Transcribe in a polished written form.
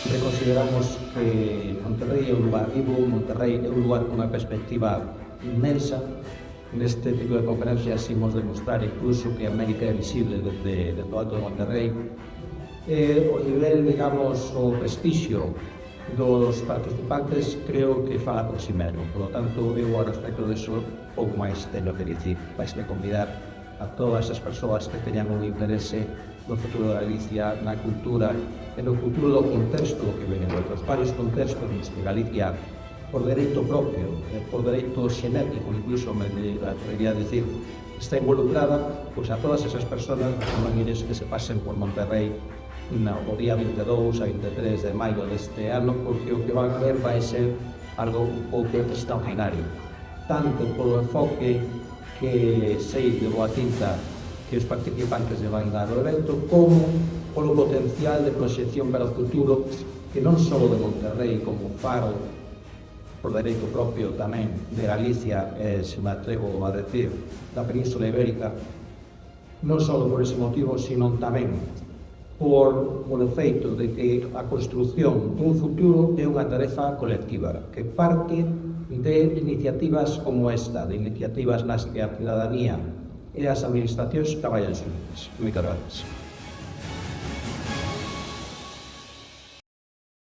Sempre consideramos que Monterrey é un lugar vivo, Monterrey é un lugar con unha perspectiva inmensa. Neste tipo de conferencias imos demostrar incluso que América é visible desde o alto de Monterrey. O nivel, digamos, o prestixio dos participantes creo que fala por si mesmo. Por lo tanto, eu ao respecto disso pouco máis teño que dicir. Vais-me convidar a todas as persoas que teñan un interese no futuro da Galicia, na cultura e no futuro do contexto que ven en outros varios contextos nos que Galicia, por dereito propio, por dereito xenético, incluso me atrevería a decir, está involucrada, pois a todas esas persoas non ires que se pasen por Monterrey o día 22 a 23 de maio deste ano, porque o que van a ver vai ser algo un pouco extraordinario, tanto polo enfoque que sei de boa tinta que os participantes lle van dar ao evento, como polo potencial de proxección para o futuro que non só de Monterrey como faro por dereito propio tamén de Galicia, se me atrevo a decir, da Península Ibérica, non só por ese motivo, sino tamén por o feito de que a construción dun futuro é unha tarefa colectiva, que parte de iniciativas como esta, de iniciativas nas que a cidadanía e as administracións traballan xuntas. Moitas gracias.